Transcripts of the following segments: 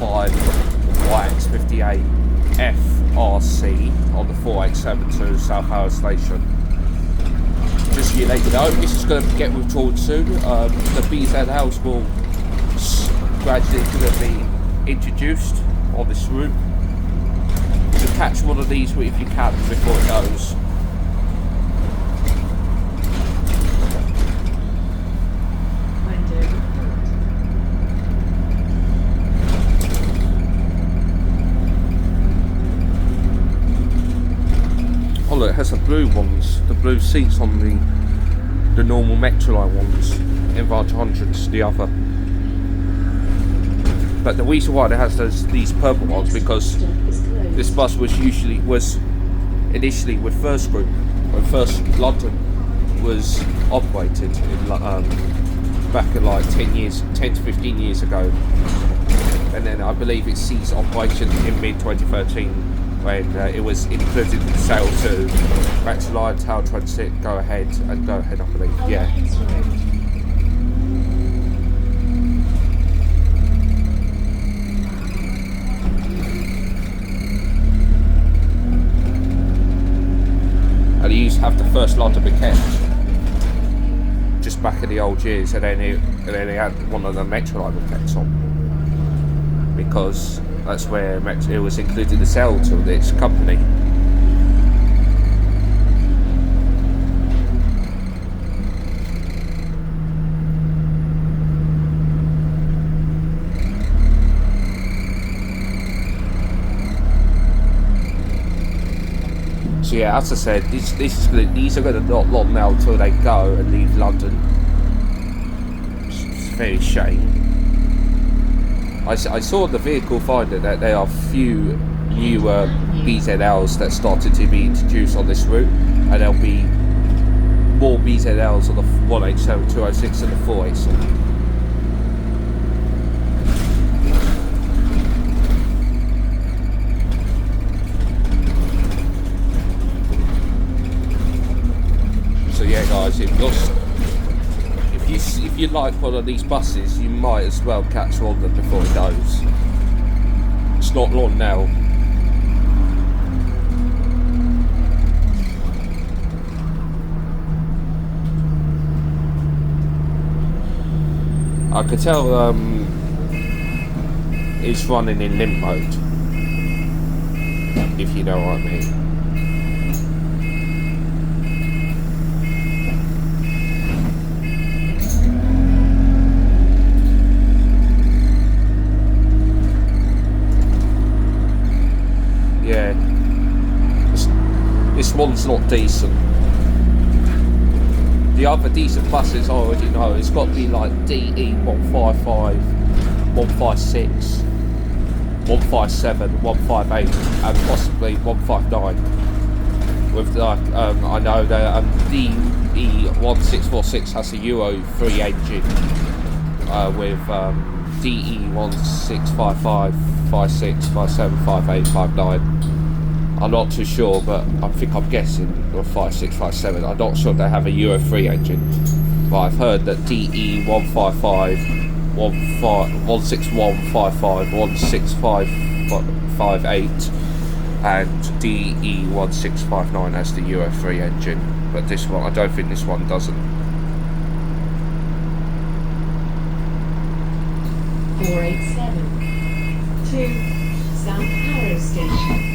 45 YX58 FRC on the 4872 South Howard Station. Just so you let you know, this is going to get withdrawn soon. The BZLS will gradually going to be introduced on this route. So catch one of these if you can before it goes. Oh look, it has the blue ones, the blue seats on the normal Metroline ones. Enviro 100s, the other. But the reason why it has these purple ones because this bus was initially with First Group when First London was operated in, back in like 10 to 15 years ago, and then I believe it ceased operation in mid 2013 when it was included in the sale to Metroline, Tower Transit, Go Ahead, I believe, yeah. And he used to have the First London Metroline just back in the old years, and then he had one of the Metroline Metros on because that's where it was included the sale to its company. So yeah, as I said, these are going to not long now until they go and leave London. It's a very shame. I saw the vehicle finder that there are few newer BZLs that started to be introduced on this route, and there'll be more BZLs on the 187, 206 and the 487. So yeah guys, if you like one of these buses, you might as well catch one of them before it goes. It's not long now. I could tell it's running in Limp mode, if you know what I mean. Yeah, this one's not decent. The other decent buses I already know, it's got to be like DE1645, 156, 157, 158 and possibly 159. With like, I know that DE1646 has a Euro 3 engine with DE1645, 56, 57, 58, 59. I'm not too sure, but I'm guessing, or 56, 57. I'm not sure if they have a Euro 3 engine, but I've heard that DE155, 16155, 16558 and DE1659 has the Euro 3 engine, but this one, I don't think this one doesn't. 487 to South Harrow Station.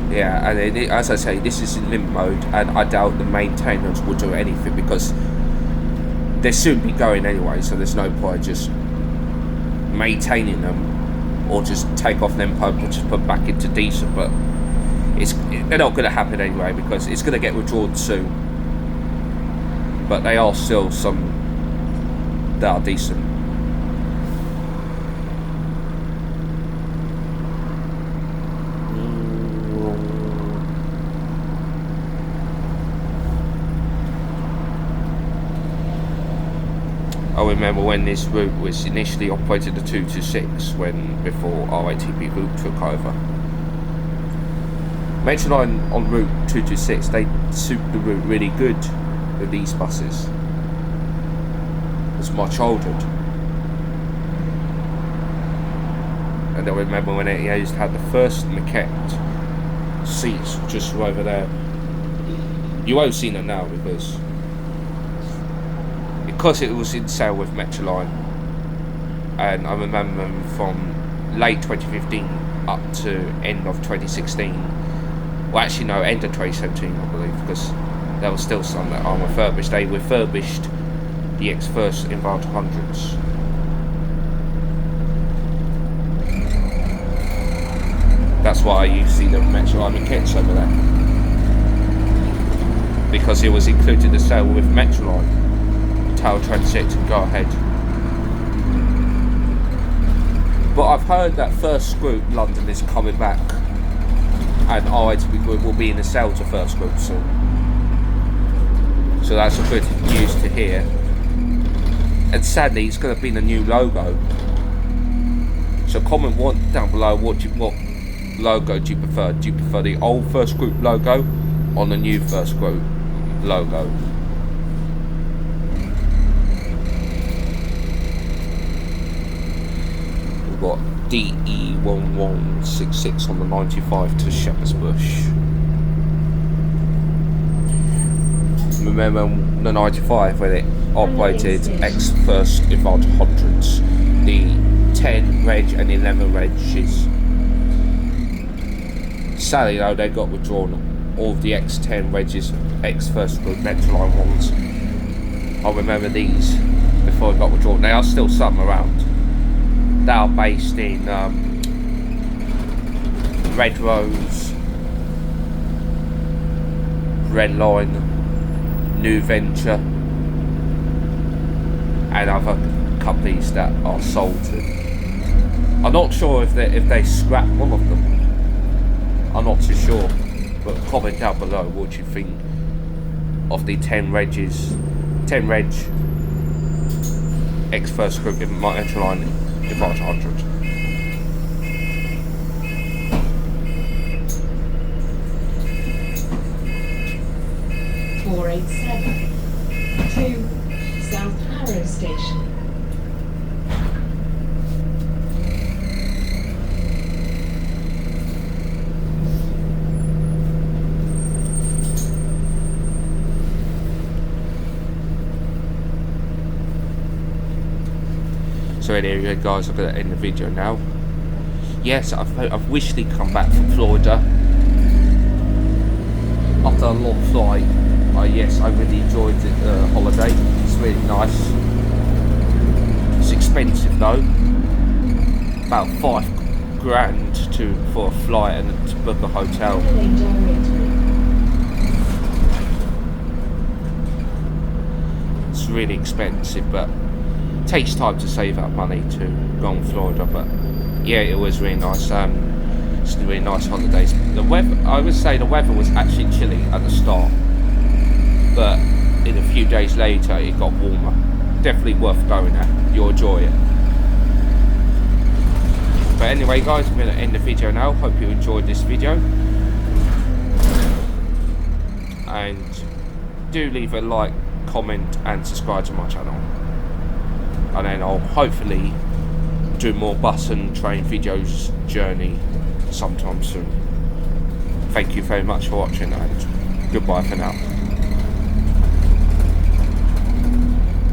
Yeah, and as I say, this is in Limp mode, and I doubt the maintainers will do anything because they'll soon be going anyway, so there's no point just maintaining them or just take off them pump and just put back into decent. But they're not going to happen anyway because it's going to get withdrawn soon. But they are still some that are decent. I remember when this route was initially operated the 226 before RATP Group took over. Metroline on route 226, they suit the route really good with these buses. It's my childhood. And I remember when it used to have the first maquette seats just over there. You won't see them now because it was in sale with Metroline, and I remember them from late 2015 up to end of 2016. Well, actually no, end of 2017 I believe, because there was still some that are refurbished. They refurbished the First Enviro 100s. That's why you see the Metroline kits over there, because it was included the sale with Metroline. Tail Transit, go ahead. But I've heard that First Group London is coming back, and RATP Group will be in the sale to First Group soon. So that's a good news to hear. And sadly, it's going to be the new logo. So comment down below what logo do you prefer? Do you prefer the old First Group logo or the new First Group logo? We've got DE1645 on the 95 to Shepherd's Bush. Remember the 95 when it operated First Enviro 100s, the 10 reg and 11 regs. Sadly though, they got withdrawn. All of the X10 regs, First Group Metroline ones. I remember these before it got withdrawn. There are still some around. They are based in Red Rose, Red Line, New Venture, and other companies that are sold to. I'm not sure if they scrap one of them. I'm not too sure, but comment down below what you think of the 10 reg First Group Metroline Enviro 100. to South Harrow Station. So anyway guys, I'm going to end the video now. Yes, I've wishfully come back from Florida after a long flight. Yes, I really enjoyed the holiday. It's really nice. It's expensive though. About £5,000 for a flight and to book a hotel. It's really expensive, but it takes time to save up money to go on Florida. But yeah, it was really nice. It's really nice holidays. The weather, I would say the weather was actually chilly at the start, but in a few days later it got warmer. Definitely worth going there. You'll enjoy it. But anyway guys, I'm going to end the video now. Hope you enjoyed this video, and do leave a like, comment and subscribe to my channel, and then I'll hopefully do more bus and train videos journey sometime soon. Thank you very much for watching, and goodbye for now.